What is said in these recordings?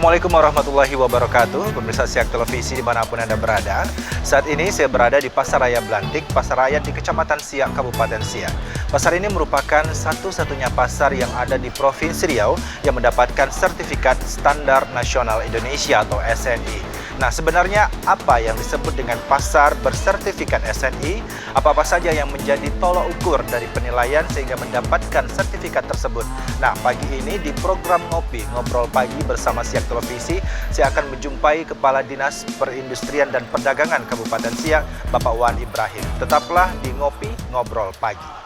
Assalamualaikum warahmatullahi wabarakatuh, pemirsa Siak Televisi dimanapun Anda berada. Saat ini saya berada di Pasar Raya Blantik, Pasar Raya di Kecamatan Siak, Kabupaten Siak. Pasar ini merupakan satu-satunya pasar yang ada di Provinsi Riau yang mendapatkan sertifikat Standar Nasional Indonesia atau SNI. Nah, sebenarnya apa yang disebut dengan pasar bersertifikat SNI? Apa-apa saja yang menjadi tolok ukur dari penilaian sehingga mendapatkan sertifikat tersebut? Nah, pagi ini di program Ngobrol Pagi bersama Siak Televisi, saya akan menjumpai Kepala Dinas Perindustrian dan Perdagangan Kabupaten Siak, Bapak Wan Ibrahim. Tetaplah di Ngobrol Pagi.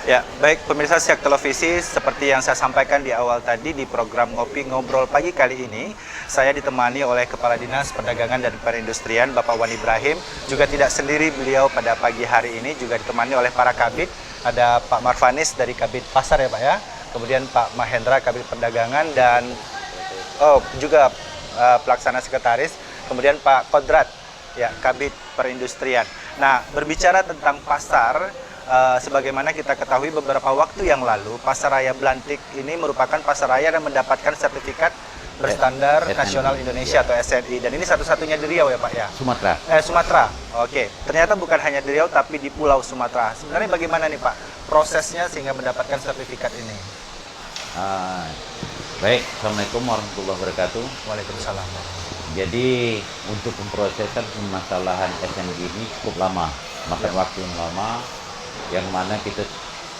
Ya, baik pemirsa Siak Televisi, seperti yang saya sampaikan di awal tadi di program Ngobrol Pagi kali ini, saya ditemani oleh Kepala Dinas Perdagangan dan Perindustrian Bapak Wan Ibrahim. Juga tidak sendiri beliau pada pagi hari ini, juga ditemani oleh para kabid. Ada Pak Marvanis dari Kabid Pasar ya Pak ya, kemudian Pak Mahendra Kabid Perdagangan dan juga Pelaksana Sekretaris, kemudian Pak Kodrat ya Kabid Perindustrian. Nah, berbicara tentang pasar, sebagaimana kita ketahui beberapa waktu yang lalu, Pasar Raya Blantik ini merupakan pasar raya yang mendapatkan sertifikat berstandar nasional Indonesia atau SNI, dan ini satu-satunya di Riau ya Pak ya? Sumatera. Sumatera. Oke. Ternyata bukan hanya di Riau tapi di Pulau Sumatera. Sebenarnya bagaimana nih Pak prosesnya sehingga mendapatkan sertifikat ini? Baik, Assalamualaikum warahmatullahi wabarakatuh. Waalaikumsalam. Jadi untuk pemrosesan permasalahan SNI ini cukup lama, makan waktu yang lama, yang mana kita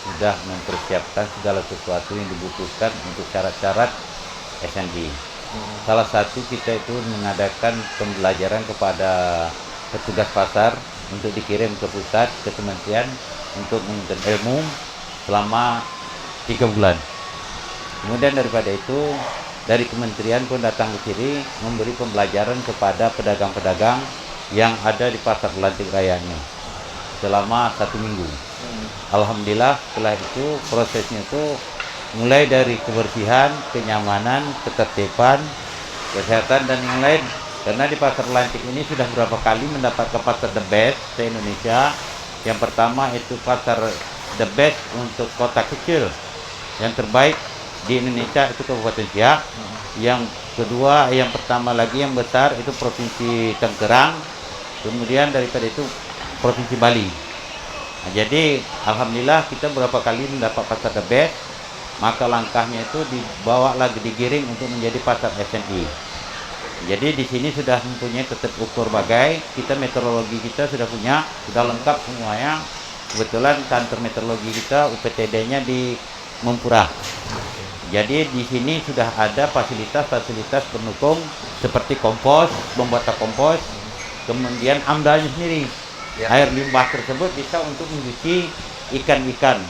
sudah mempersiapkan segala sesuatu yang dibutuhkan untuk syarat-syarat SNI. Salah satu kita itu mengadakan pembelajaran kepada petugas pasar untuk dikirim ke pusat, ke kementerian untuk menuntut ilmu selama 3 bulan. Kemudian daripada itu, dari kementerian pun datang ke sini memberi pembelajaran kepada pedagang-pedagang yang ada di Pasar Blantik Raya ini selama 1 minggu. Alhamdulillah setelah itu prosesnya itu mulai dari kebersihan, kenyamanan, ketertiban, kesehatan dan yang lain. Karena di Pasar Blantik ini sudah beberapa kali mendapatkan pasar the best se Indonesia. Yang pertama itu pasar the best untuk kota kecil. Yang terbaik di Indonesia itu Kabupaten Siak. Yang kedua, yang pertama lagi yang besar itu Provinsi Tangerang. Kemudian daripada itu Provinsi Bali. Nah, jadi alhamdulillah kita beberapa kali mendapat pasar the best, maka langkahnya itu dibawa lagi digiring untuk menjadi pasar SNI. Jadi di sini sudah mempunyai tetap ukur bagai, kita meteorologi kita sudah punya, sudah lengkap semuanya. Kebetulan kantor meteorologi kita UPTD-nya di Mempurah. Jadi di sini sudah ada fasilitas-fasilitas pendukung seperti kompos, pembuatan kompos, kemudian amdalnya sendiri. Air limbah tersebut bisa untuk mencuci ikan-ikan.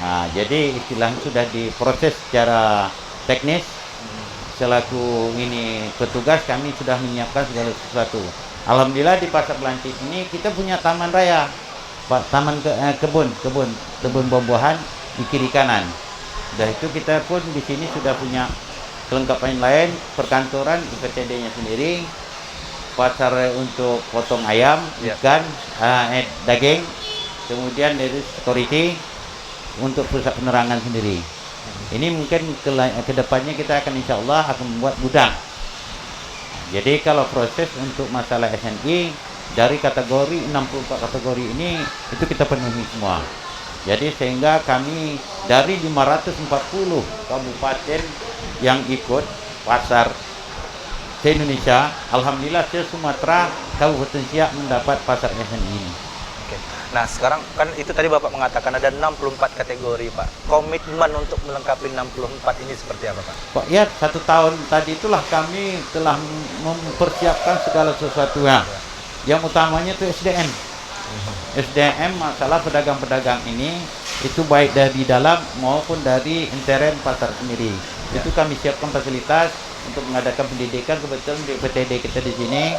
Nah, jadi istilahnya sudah diproses secara teknis. Selaku ini petugas kami sudah menyiapkan segala sesuatu. Alhamdulillah di Pasar Blantik ini kita punya taman raya, taman kebun buah-buahan di kiri kanan. Dan itu kita pun di sini sudah punya kelengkapan lain, perkantoran UPTD-nya sendiri, pasar untuk potong ayam, ikan, daging, kemudian dari security untuk pusat penerangan sendiri. Ini mungkin ke depannya kita akan insya Allah akan membuat gudang. Jadi kalau proses untuk masalah SNI dari kategori 64 kategori ini itu kita penuhi semua. Jadi sehingga kami dari 540 kabupaten yang ikut pasar se-Indonesia, alhamdulillah se-Sumatera Kabupaten Siak mendapat pasar SNI ini. Oke. Nah, sekarang kan itu tadi Bapak mengatakan ada 64 kategori, Pak. Komitmen untuk melengkapi 64 ini seperti apa, Pak? Pak, ya 1 tahun tadi itulah kami telah mempersiapkan segala sesuatunya. Yang utamanya itu SDM. SDM masalah pedagang-pedagang ini itu baik dari dalam maupun dari intern pasar sendiri. Itu kami siapkan fasilitas untuk mengadakan pendidikan. Kebetulan di PTD kita di sini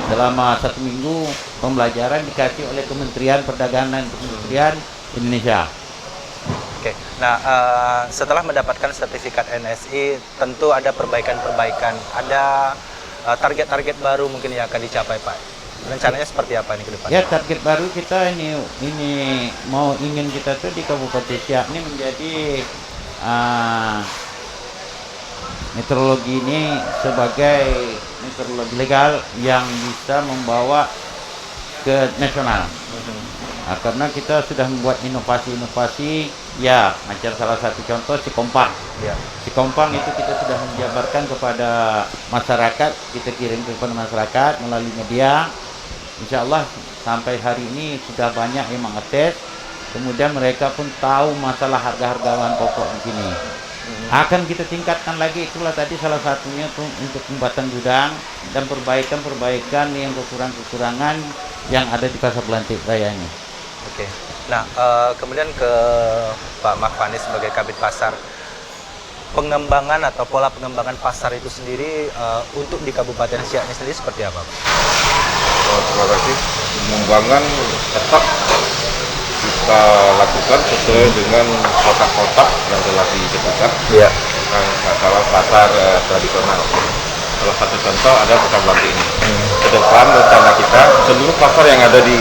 selama 1 minggu pembelajaran dikasih oleh Kementerian Perdagangan dan Perindustrian Indonesia. Oke. Nah, setelah mendapatkan sertifikat NSI tentu ada perbaikan-perbaikan. Ada target-target baru mungkin yang akan dicapai Pak? Rencananya seperti apa ini ke depan? Ya, target baru kita ini mau ingin kita tuh di Kabupaten Siak ini menjadi meteorologi ini sebagai meteorologi legal yang bisa membawa ke nasional. Karena kita sudah membuat inovasi-inovasi, ya macam salah satu contoh Cikompang. Ya. Cikompang itu kita sudah menjabarkan kepada masyarakat, kita kirim kepada masyarakat melalui media. Insya Allah sampai hari ini sudah banyak yang mengakses. Kemudian mereka pun tahu masalah harga-harga bahan pokok di sini. Akan kita tingkatkan lagi, itulah tadi salah satunya tuh untuk pembuatan gudang dan perbaikan yang kekurangan yang ada di Pasar Belantik Raya ini. Oke. Nah, kemudian ke Pak Makfani sebagai Kabid Pasar, pengembangan atau pola pengembangan pasar itu sendiri untuk di Kabupaten Siak ini sendiri seperti apa, Pak? Terima kasih. Pengembangan tetap kita lakukan sesuai dengan kotak-kotak yang telah ditentukan. Iya. Masalah pasar tradisional. Salah satu contoh ada Pasar Belantik ini. Ke depan rencana kita seluruh pasar yang ada di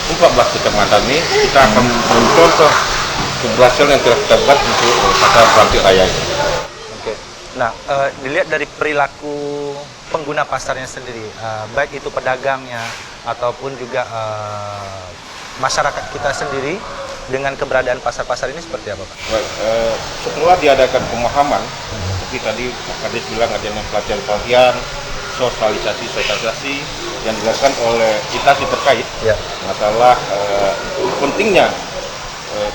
14 kecamatan ini kita akan mencontoh keberhasilan yang telah kita buat untuk Pasar Belantik Raya ini. Oke. Nah, dilihat dari perilaku pengguna pasarnya sendiri, baik itu pedagangnya ataupun juga masyarakat kita sendiri dengan keberadaan pasar-pasar ini seperti apa, Pak? Baik, setelah diadakan pemahaman, seperti tadi Pak Kadis bilang adanya pelatihan-pelatihan, sosialisasi yang dilakukan oleh instansi terkait, Ya. masalah pentingnya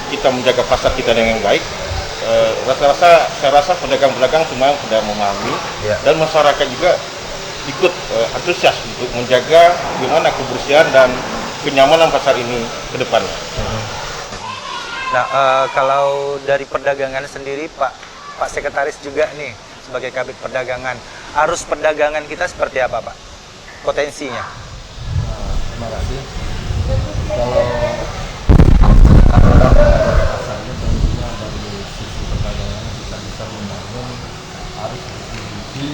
kita menjaga pasar kita dengan baik. Saya rasa pedagang-pedagang semua sudah memahami, Ya. dan masyarakat juga ikut antusias untuk menjaga bagaimana kebersihan dan kenyamanan pasar ini ke depan. Nah, kalau dari perdagangan sendiri, Pak Sekretaris juga nih sebagai Kabid Perdagangan, arus perdagangan kita seperti apa, Pak? Potensinya? Terima kasih. Kalau pasarnya tentunya dari sisi perdagangan kita bisa membangun arus distribusi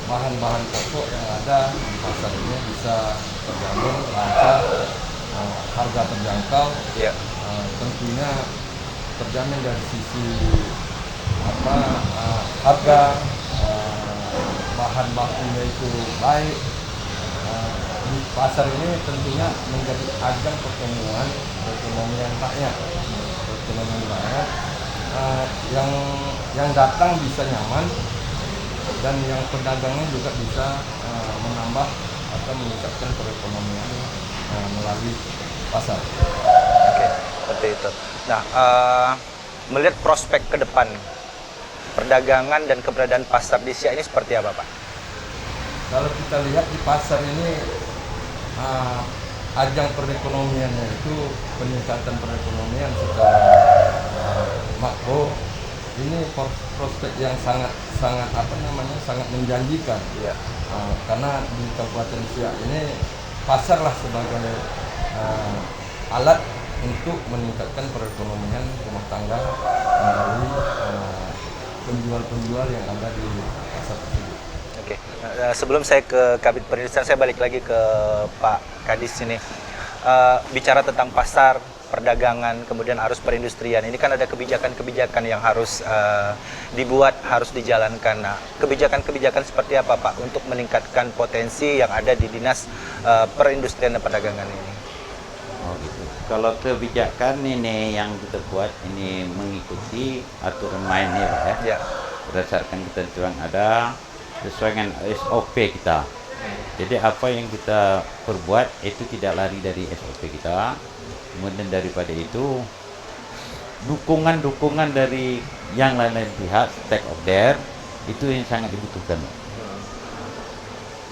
bahan-bahan pokok yang ada di pasar ini bisa terjalur lancar, harga terjangkau. Ya. Tentunya terjamin dari sisi harga, bahan bakunya itu baik. Di pasar ini tentunya menjadi ajang pertemuan perekonomian rakyat, yang datang bisa nyaman dan yang pedagangnya juga bisa menambah atau meningkatkan perekonomian melalui pasar. Oke, seperti itu. Nah, melihat prospek ke depan perdagangan dan keberadaan pasar di Siak ini seperti apa, Pak? Kalau kita lihat di pasar ini, ajang perekonomiannya itu peningkatan perekonomian secara makro. Ini prospek yang sangat menjanjikan. Iya. Karena di Kabupaten Siak ini pasarlah sebagai alat untuk meningkatkan perekonomian rumah tangga melalui penjual-penjual yang ada di pasar tersebut. Oke. Sebelum saya ke Kabid Perindustrian, saya balik lagi ke Pak Kadis ini. Bicara tentang pasar, perdagangan, kemudian arus perindustrian. Ini kan ada kebijakan-kebijakan yang harus dibuat, harus dijalankan. Nah, kebijakan-kebijakan seperti apa, Pak, untuk meningkatkan potensi yang ada di Dinas Perindustrian dan Perdagangan ini? Oh gitu. Kalau kebijakan ini yang kita buat ini mengikuti aturan main ya, Pak ya. Ya. Berdasarkan ketentuan ada sesuai dengan SOP kita. Jadi apa yang kita perbuat itu tidak lari dari SOP kita. Kemudian daripada itu dukungan dari yang lain-lain pihak, stakeholder itu yang sangat dibutuhkan.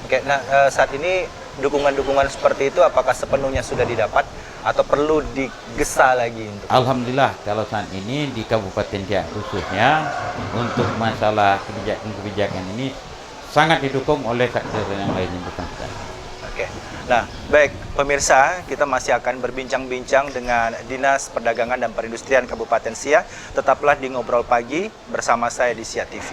Oke, nah saat ini dukungan-dukungan seperti itu apakah sepenuhnya sudah didapat atau perlu digesa lagi untuk? Alhamdulillah kalau saat ini di Kabupaten Siak khususnya untuk masalah kebijakan ini sangat didukung oleh sektor yang lain yang bersangkutan. Oke. Nah, baik pemirsa, kita masih akan berbincang-bincang dengan Dinas Perdagangan dan Perindustrian Kabupaten Siak. Tetaplah di Ngobrol Pagi bersama saya di Siak TV.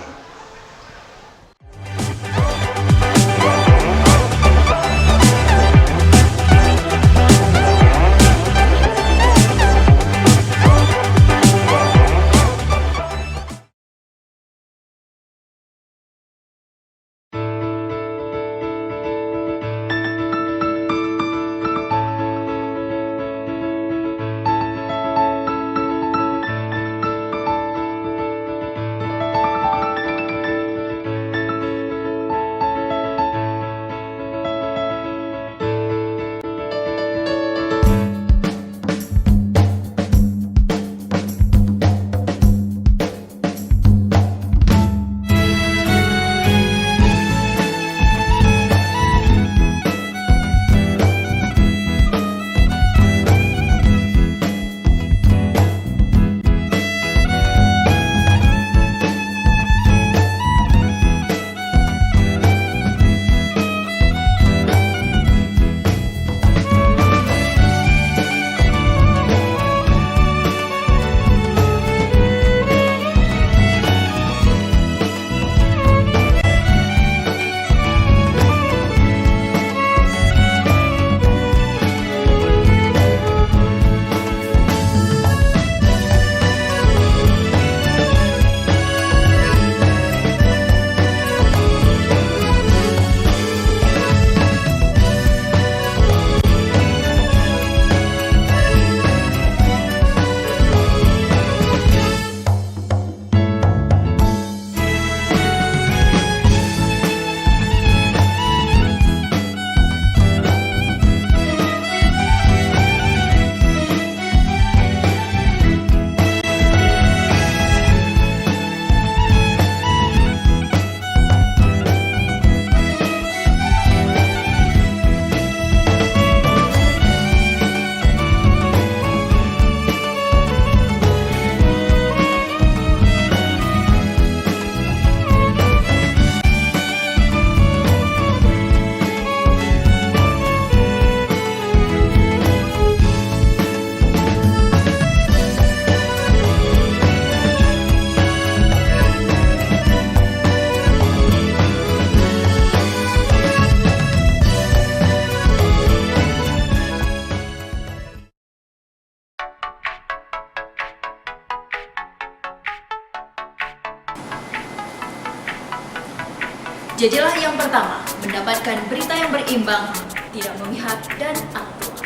Jadilah yang pertama mendapatkan berita yang berimbang, tidak memihak dan aktual.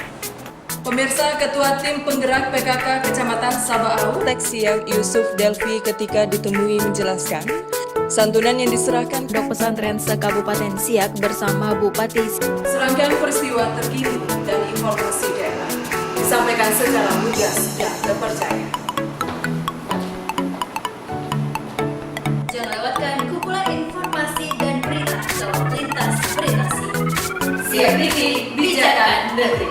Pemirsa, Ketua Tim Penggerak PKK Kecamatan Sabaau, Siak Yusuf Delvi ketika ditemui menjelaskan, santunan yang diserahkan Pondok Pesantren se-Kabupaten Siak bersama Bupati serangkaian peristiwa terkini dan informasi daerah disampaikan secara lugas dan terpercaya. Jangan lewatkan kumpulan informasi dan berita dalam lintas beritasi. Siak TV, bijakan negeri.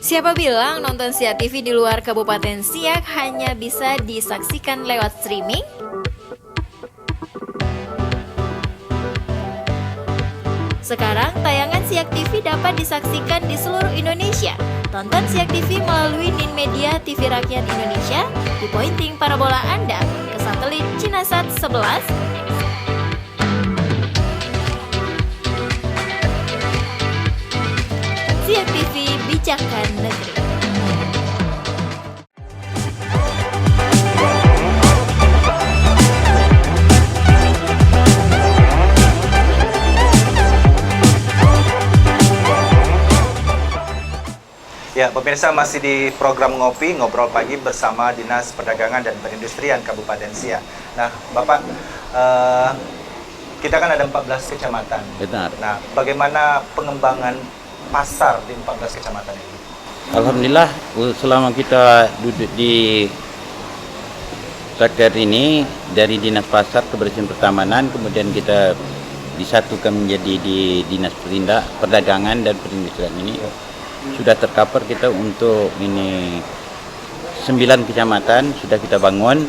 Siapa bilang nonton Siak TV di luar Kabupaten Siak hanya bisa disaksikan lewat streaming? Sekarang tayangan Siak TV dapat disaksikan di seluruh Indonesia. Tonton Siak TV melalui Nin Media TV Rakyat Indonesia di pointing parabola Anda ke satelit Cinasat 11. Siak TV, bijakan negeri. Ya, pemirsa masih di program Ngopi, Ngobrol Pagi bersama Dinas Perdagangan dan Perindustrian Kabupaten Siak. Nah, Bapak, kita kan ada 14 kecamatan. Benar. Nah, bagaimana pengembangan pasar di 14 kecamatan ini? Alhamdulillah, selama kita duduk di sektor ini dari Dinas Pasar Kebersihan Pertamanan, kemudian kita disatukan menjadi di Dinas Perdagangan dan Perindustrian ini. Sudah tercover kita untuk ini 9 kecamatan sudah kita bangun,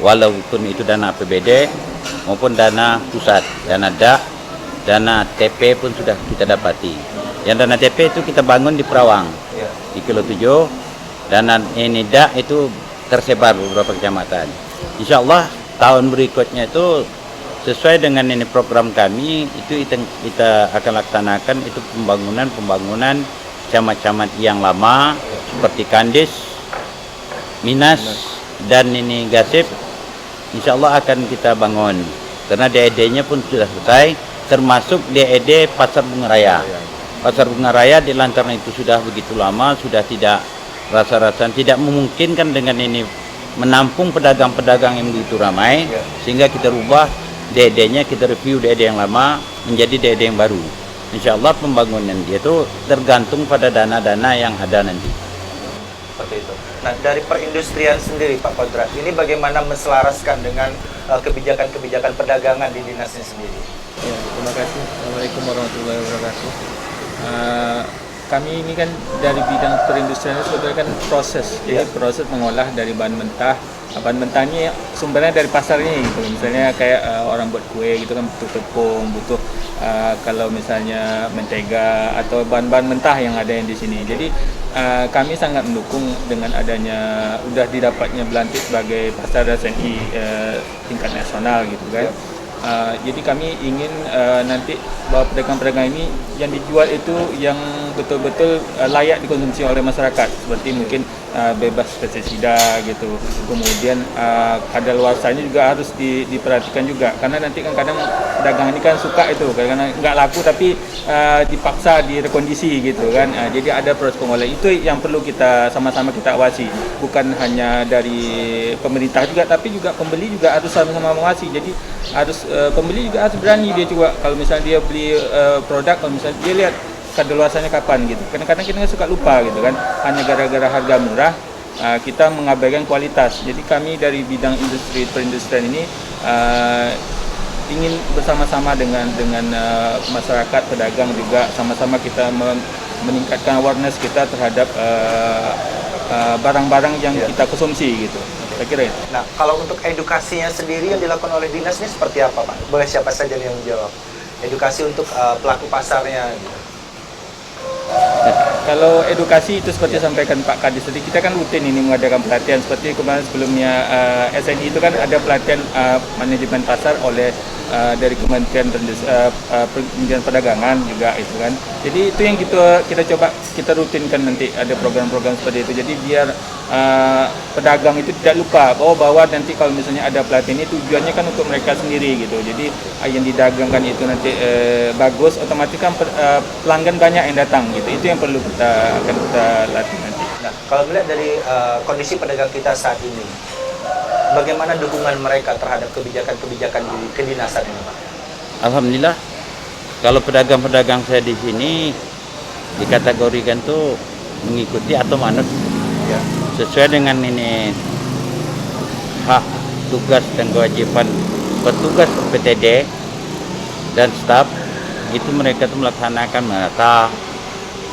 walaupun itu dana APBD maupun dana pusat, dana DAK, dana TP pun sudah kita dapati. Yang dana TP itu kita bangun di Perawang, di Kilo 7, dana ini DAK itu tersebar beberapa kecamatan. Insya Allah tahun berikutnya itu sesuai dengan ini program kami itu kita akan laksanakan itu pembangunan camat-camat yang lama seperti Kandis, Minas dan ini Gasip. Insya Allah akan kita bangun karena DED-nya pun sudah selesai, termasuk DED Pasar Bunga Raya. Pasar Bunga Raya di lantaran itu sudah begitu lama, sudah tidak rasa-rasa tidak memungkinkan dengan ini menampung pedagang-pedagang yang begitu ramai, sehingga kita rubah DED-nya, kita review DED yang lama menjadi DED yang baru. Insya Allah pembangunan dia itu tergantung pada dana-dana yang ada nanti. Seperti itu. Nah, dari perindustrian sendiri Pak Kodrat, ini bagaimana menselaraskan dengan kebijakan-kebijakan perdagangan di dinas ini sendiri? Ya, terima kasih. Assalamualaikum warahmatullahi wabarakatuh. Kami ini kan dari bidang perindustrian sebenarnya kan proses, jadi proses mengolah dari bahan mentah. Bahan mentahnya sumbernya dari pasar ini, gitu. Misalnya kayak orang buat kue gitu kan butuh tepung, butuh kalau misalnya mentega atau bahan-bahan mentah yang ada yang di sini. Jadi kami sangat mendukung dengan adanya udah didapatnya Belantik sebagai pasar SNI tingkat nasional gitu kan. Jadi kami ingin nanti bahwa pedagang-pedagang ini yang dijual itu yang betul-betul layak dikonsumsi oleh masyarakat, seperti mungkin bebas pestisida gitu. Kemudian kadaluarsanya juga harus diperhatikan juga, karena nanti kan kadang pedagang ini kan suka itu kadang-kadang nggak laku tapi dipaksa direkondisi gitu kan. Jadi ada proses pengolahan itu yang perlu kita sama-sama kita awasi, bukan hanya dari pemerintah juga tapi juga pembeli juga harus sama-sama mengawasi. Jadi harus pembeli juga harus berani dia juga kalau misalnya dia beli produk, kalau misalnya dia lihat kadaluarsanya kapan gitu. Kadang-kadang kita suka lupa gitu kan, hanya gara-gara harga murah kita mengabaikan kualitas. Jadi kami dari bidang industri perindustrian ini ingin bersama-sama dengan masyarakat, pedagang juga sama-sama kita meningkatkan awareness kita terhadap barang-barang yang kita konsumsi gitu. Saya kira itu. Nah, kalau untuk edukasinya sendiri yang dilakukan oleh dinas ini seperti apa, Pak? Boleh siapa saja yang menjawab? Edukasi untuk pelaku pasarnya. Gitu. Kalau edukasi itu seperti sampaikan Pak Kadis tadi, kita kan rutin ini mengadakan pelatihan seperti kemarin sebelumnya SNI itu kan ada pelatihan manajemen pasar oleh dari Kementerian Perdagangan juga itu kan. Jadi itu yang kita coba kita rutinkan nanti, ada program-program seperti itu. Jadi biar pedagang itu tidak lupa bahwa nanti kalau misalnya ada pelatihan ini tujuannya kan untuk mereka sendiri gitu. Jadi yang didagangkan itu nanti bagus, otomatis kan pelanggan banyak yang datang gitu. Itu yang perlu kita latih nanti. Nah, kalau melihat dari kondisi pedagang kita saat ini, bagaimana dukungan mereka terhadap kebijakan-kebijakan di kedinasan ini, Pak? Alhamdulillah, kalau pedagang-pedagang saya di sini dikategorikan tuh mengikuti atau manut Ya. sesuai dengan ini hak, tugas dan kewajiban petugas PTD dan staf. Itu mereka tuh melaksanakan merata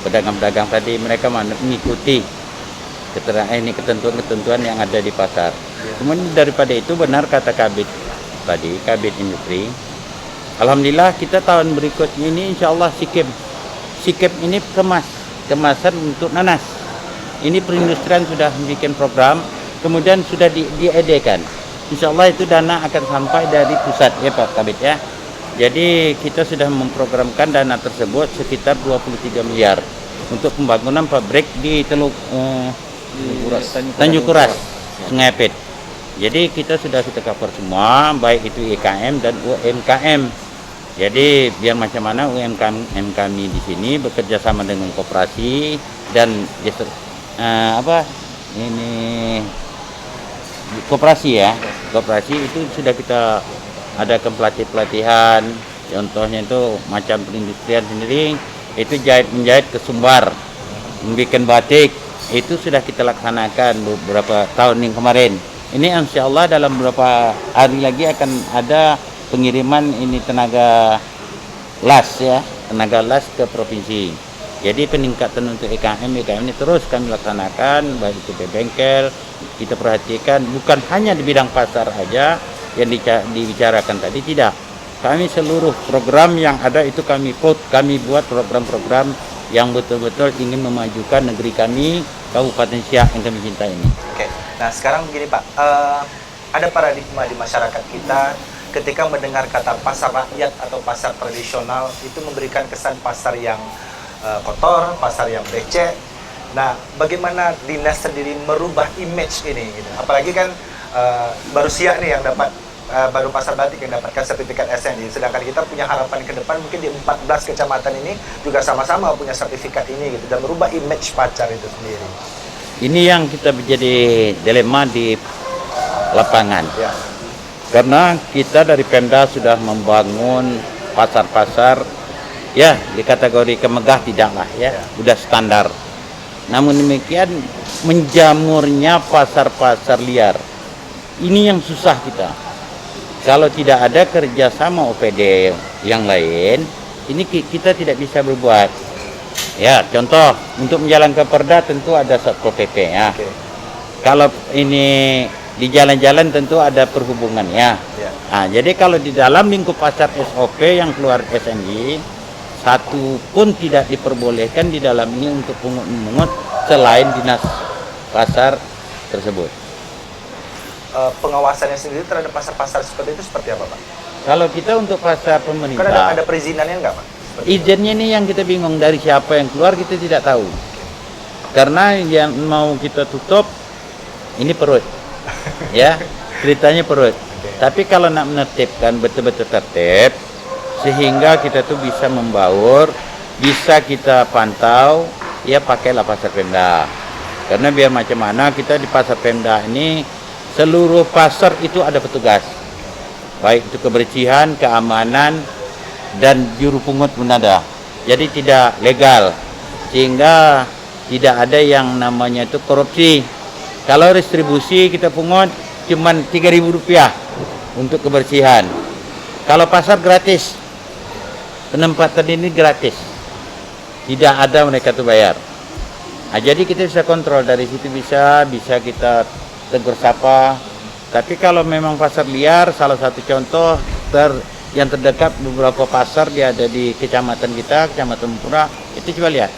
pedagang-pedagang tadi, mereka mengikuti ketentuan-ketentuan yang ada di pasar. Kemudian daripada itu benar kata Kabid tadi, Kabid Industri. Alhamdulillah kita tahun berikutnya ini insya Allah Sikep ini kemasan untuk nanas. Ini perindustrian sudah bikin program, kemudian sudah diedekan. Insya Allah itu dana akan sampai dari pusat ya Pak Kabid ya. Jadi kita sudah memprogramkan dana tersebut sekitar 23 miliar untuk pembangunan pabrik di Tanjung Kuras, Sungai Pet. Jadi kita cover semua, baik itu IKM dan UMKM. Jadi biar macam mana UMKM kami di sini bekerja sama dengan koperasi dan koperasi ya. Koperasi itu sudah kita adakan pelatihan. Contohnya itu macam perindustrian sendiri itu menjahit ke Sumbar, membuat batik. Itu sudah kita laksanakan beberapa tahun yang kemarin. Ini insya Allah dalam beberapa hari lagi akan ada pengiriman ini tenaga las ke provinsi. Jadi peningkatan untuk IKM ini terus kami laksanakan, baik itu di bengkel, kita perhatikan bukan hanya di bidang pasar aja yang dibicarakan tadi, tidak. Kami seluruh program yang ada itu kami buat program-program yang betul-betul ingin memajukan negeri kami, Kabupaten Siak yang kami cintai ini. Oke, nah sekarang begini Pak, ada paradigma di masyarakat kita ketika mendengar kata pasar rakyat atau pasar tradisional itu memberikan kesan pasar yang kotor, pasar yang becek. Nah, bagaimana dinas sendiri merubah image ini? Gitu? Apalagi kan baru Siak nih yang dapat, baru Pasar Batik yang dapatkan sertifikat SNI. Sedangkan kita punya harapan ke depan mungkin di 14 kecamatan ini juga sama-sama punya sertifikat ini gitu, dan merubah image pasar itu sendiri. Ini yang kita menjadi dilema di lapangan. Ya. Karena kita dari Pemda sudah membangun pasar-pasar ya di kategori kemegah tidaklah ya, udah standar. Namun demikian menjamurnya pasar-pasar liar. Ini yang susah kita. Kalau tidak ada kerjasama OPD yang lain, ini kita tidak bisa berbuat. Ya, contoh untuk menjalankan perda tentu ada Satpol PP ya. Oke. Kalau ini di jalan-jalan tentu ada perhubungannya. Ya. Nah, jadi kalau di dalam lingkup pasar SOP yang keluar SNI, satu pun tidak diperbolehkan di dalam ini untuk pungut-mungut selain dinas pasar tersebut. Pengawasannya sendiri terhadap pasar-pasar seperti itu seperti apa Pak? Kalau kita untuk pasar Kan pemerintah, ada perizinannya nggak Pak? izinnya ini yang kita bingung dari siapa yang keluar kita tidak tahu. Karena yang mau kita tutup ini perut, ya ceritanya perut. Tapi kalau nak menertibkan betul-betul tertib, sehingga kita tuh bisa membaur, bisa kita pantau, ya pakailah pasar Pemda. Karena biar macam mana kita di pasar Pemda ini seluruh pasar itu ada petugas, baik itu kebersihan, keamanan, dan juru pungut pun ada. Jadi tidak legal, sehingga tidak ada yang namanya itu korupsi. Kalau distribusi kita pungut cuman Rp3.000 untuk kebersihan. Kalau pasar gratis, penempatan ini gratis, tidak ada mereka tuh bayar. Nah, jadi kita bisa kontrol dari situ, bisa kita tegur sapa. Tapi kalau memang pasar liar, salah satu contoh yang terdekat beberapa pasar dia ada di kecamatan kita, Kecamatan Mempura, itu coba lihat.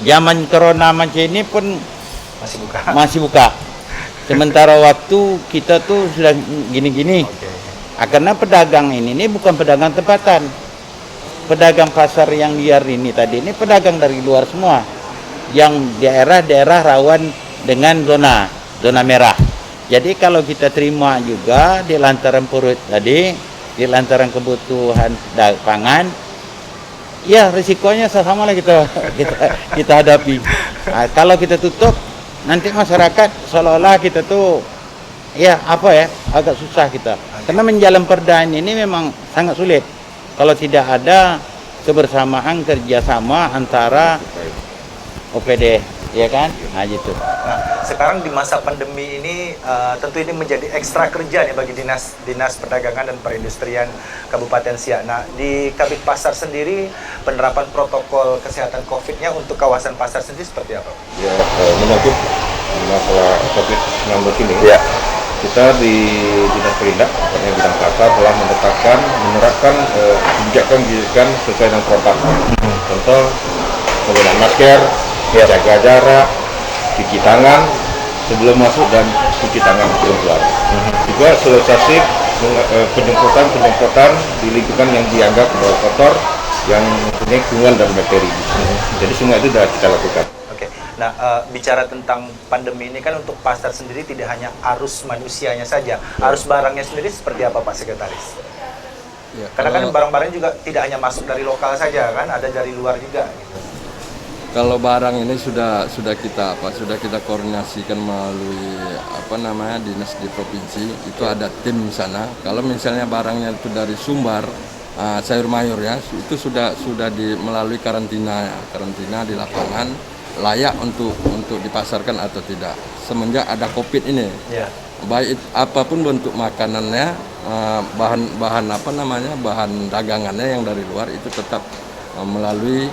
Zaman corona macam ini pun masih buka. Sementara waktu kita tuh sudah gini-gini. Oke. Karena pedagang ini bukan pedagang tempatan. Pedagang pasar yang liar ini tadi ini pedagang dari luar semua. Yang daerah-daerah rawan dengan zona merah. Jadi kalau kita terima juga di lantaran perut tadi, di lantaran kebutuhan pangan, ya risikonya sama lah kita hadapi. Nah, kalau kita tutup, nanti masyarakat seolah-olah kita tuh agak susah kita. Karena menjalan perda ini memang sangat sulit. Kalau tidak ada kebersamaan kerjasama antara OPD, ya kan? Nah gitu. Nah, sekarang di masa pandemi ini tentu ini menjadi ekstra kerja nih bagi Dinas Perdagangan dan Perindustrian Kabupaten Siak. Nah, di Kabid Pasar sendiri penerapan protokol kesehatan COVID-nya untuk kawasan pasar sendiri seperti apa? Ya, menyangkut masalah COVID-19 ini, kita di Dinas Perindak, yang bidang pasar telah menerapkan kebijakan sesuai dengan protokol. Contoh penggunaan masker, jaga jarak, cuci tangan sebelum masuk dan cuci tangan sebelum keluar. Juga sosialisasi penyemprotan di lingkungan yang dianggap kotor, yang mempunyai kuman dan bakteri. Jadi semua itu sudah kita lakukan. Oke. Nah, bicara tentang pandemi ini kan untuk pasar sendiri tidak hanya arus manusianya saja, arus barangnya sendiri seperti apa Pak Sekretaris? Ya, Karena kan barang-barang juga tidak hanya masuk dari lokal saja kan, ada dari luar juga. Gitu. kalau barang ini sudah kita koordinasikan melalui dinas di provinsi, itu ada tim di sana. Kalau misalnya barangnya itu dari Sumbar, sayur mayur ya, itu sudah melalui karantina di lapangan, layak untuk dipasarkan atau tidak. Semenjak ada COVID ini, baik apapun bentuk makanannya, bahan dagangannya yang dari luar itu tetap melalui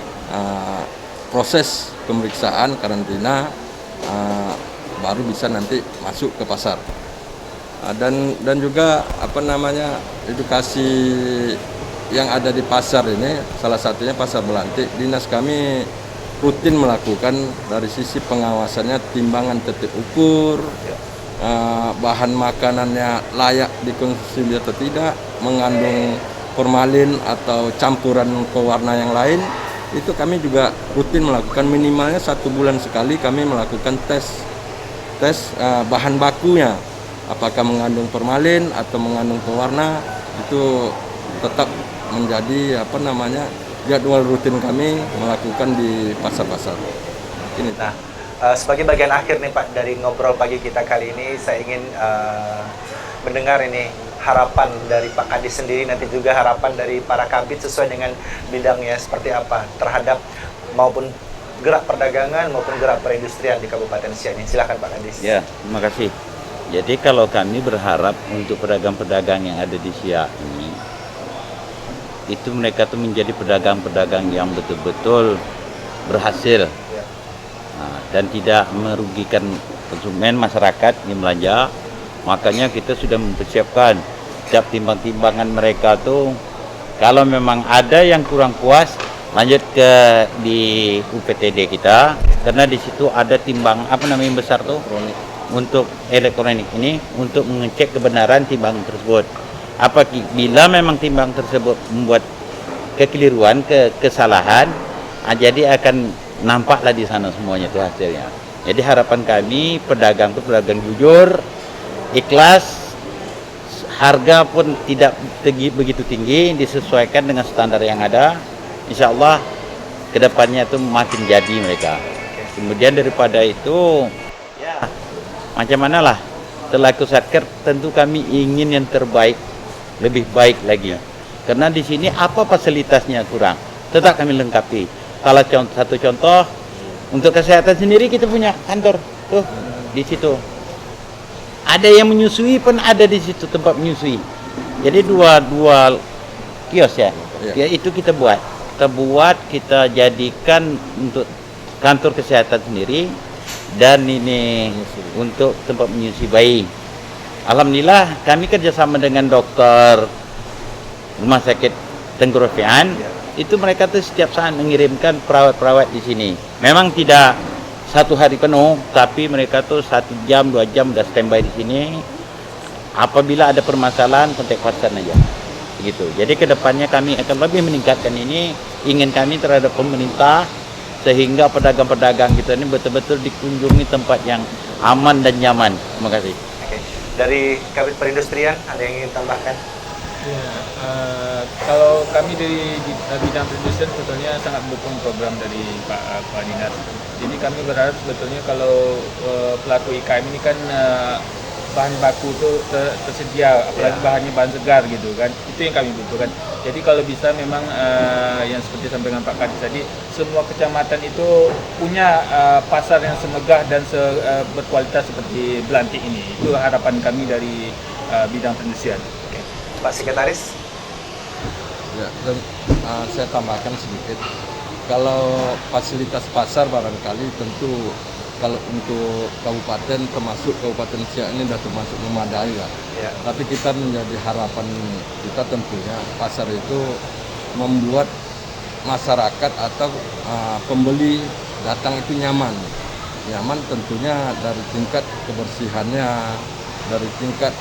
proses pemeriksaan karantina, baru bisa nanti masuk ke pasar. Dan juga edukasi yang ada di pasar ini, salah satunya pasar Belantik, dinas kami rutin melakukan dari sisi pengawasannya, timbangan tetap ukur, bahan makanannya layak dikonsumsi atau tidak, mengandung formalin atau campuran pewarna yang lain. Itu kami juga rutin melakukan, minimalnya 1 bulan sekali kami melakukan tes bahan bakunya, apakah mengandung formalin atau mengandung pewarna. Itu tetap menjadi jadwal rutin kami melakukan di pasar-pasar ini. Nah, sebagai bagian akhir nih Pak dari ngobrol pagi kita kali ini, saya ingin mendengar ini harapan dari Pak Kadis sendiri, nanti juga harapan dari para kabid sesuai dengan bidangnya seperti apa terhadap maupun gerak perdagangan maupun gerak perindustrian di Kabupaten Siak ini. Silakan Pak Kadis. Ya, terima kasih. Jadi kalau kami berharap untuk pedagang-pedagang yang ada di Siak ini, itu mereka tuh menjadi pedagang-pedagang yang betul-betul berhasil, dan tidak merugikan konsumen, masyarakat yang belanja. Makanya kita sudah mempersiapkan setiap timbang-timbangan mereka tuh, kalau memang ada yang kurang puas, lanjut ke di UPTD kita, karena di situ ada timbang besar tuh untuk elektronik ini, untuk mengecek kebenaran timbang tersebut. Bila memang timbang tersebut membuat kekeliruan, kesalahan, jadi akan nampaklah di sana semuanya itu hasilnya. Jadi harapan kami pedagang itu pedagang jujur, ikhlas, harga pun tidak begitu tinggi, disesuaikan dengan standar yang ada. Insya Allah kedepannya itu makin jadi mereka. Kemudian daripada itu, ya macam mana lah, selaku Satker tentu kami ingin yang terbaik, lebih baik lagi. Karena di sini apa fasilitasnya kurang, tetap kami lengkapi. Salah satu contoh untuk kesehatan sendiri, kita punya kantor tuh di situ. Ada yang menyusui pun ada di situ, tempat menyusui. Jadi dua kios ya. Ya itu kita buat. Kita jadikan untuk kantor kesehatan sendiri, dan ini untuk tempat menyusui bayi. Alhamdulillah kami kerjasama dengan dokter Rumah Sakit Tenggorokan. Itu mereka tuh setiap saat mengirimkan perawat-perawat di sini. Memang tidak 1 hari penuh, tapi mereka tuh 1 jam 2 jam udah standby di sini. apabila ada permasalahan kontak WhatsApp aja. Begitu. Jadi kedepannya kami akan lebih meningkatkan ini, ingin kami terhadap pemerintah, sehingga pedagang-pedagang kita ini betul-betul dikunjungi tempat yang aman dan nyaman. Terima kasih. Oke. Dari Kabit Perindustrian ada yang ingin tambahkan? Ya, kalau kami di bidang perindustrian sebetulnya sangat mendukung program dari Pak Dinas. Jadi kami berharap sebetulnya kalau pelaku IKM ini kan bahan baku itu tersedia, apalagi bahannya bahan segar gitu kan. Itu yang kami butuhkan. Jadi kalau bisa memang yang seperti sampaikan Pak Kadis tadi, semua kecamatan itu punya pasar yang semegah dan berkualitas seperti Belantik ini. Itu harapan kami dari bidang perindustrian. Pak Sekretaris? Ya, dan saya tambahkan sedikit. Kalau fasilitas pasar barangkali tentu kalau untuk kabupaten termasuk Kabupaten Siak ini sudah termasuk memadai lah. Ya. Tapi kita menjadi harapan kita tentunya pasar itu membuat masyarakat atau pembeli datang itu nyaman. Nyaman tentunya dari tingkat kebersihannya, dari tingkat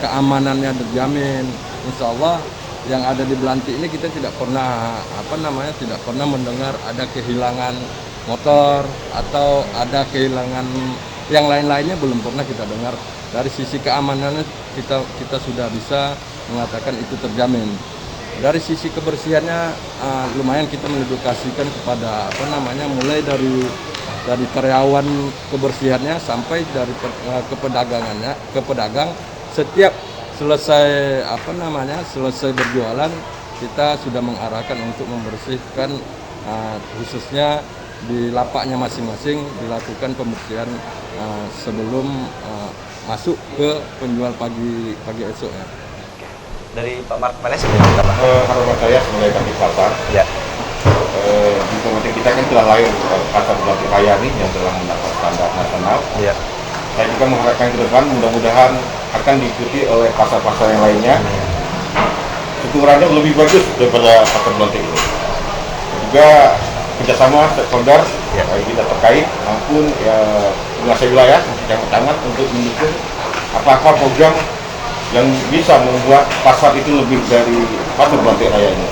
keamanannya terjamin. Insya Allah yang ada di Belantik ini kita tidak pernah tidak pernah mendengar ada kehilangan motor atau ada kehilangan yang lain-lainnya, belum pernah kita dengar. Dari sisi keamanannya kita sudah bisa mengatakan itu terjamin. Dari sisi kebersihannya lumayan kita mengedukasikan kepada mulai dari karyawan kebersihannya sampai dari ke pedagang. Setiap selesai selesai berjualan, kita sudah mengarahkan untuk membersihkan khususnya di lapaknya masing-masing, dilakukan pembersihan sebelum masuk ke penjual pagi esoknya. Dari Pak Mark Manes? Harapan saya sebagai kaki pasar, Ya. di Kabupaten kita kan telah lahir pasar Belantik Raya ini yang telah mendapat standar nasional. Ya. Saya juga mengharapkan ke depan mudah-mudahan akan diikuti oleh pasar-pasar yang lainnya. Ukurannya lebih bagus daripada pasar Belantik ini. Juga kerjasama stakeholder baik kita terkait maupun penguasai wilayah yang tangan untuk mendukung apa-apa program yang bisa membuat pasar itu lebih dari pasar Belantik Raya ini.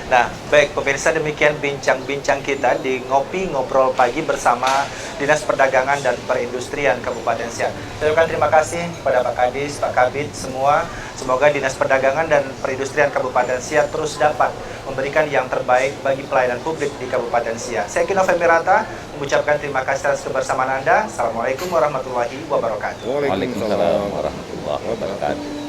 Nah, baik pemirsa, demikian bincang-bincang kita di Ngopi Ngobrol Pagi bersama Dinas Perdagangan dan Perindustrian Kabupaten Siak. Saya ucapkan terima kasih kepada Pak Kadis, Pak Kabid, semua. Semoga Dinas Perdagangan dan Perindustrian Kabupaten Siak terus dapat memberikan yang terbaik bagi pelayanan publik di Kabupaten Siak. Saya Kino Femirata mengucapkan terima kasih atas kebersamaan Anda. Assalamualaikum warahmatullahi wabarakatuh. Waalaikumsalam warahmatullahi wabarakatuh.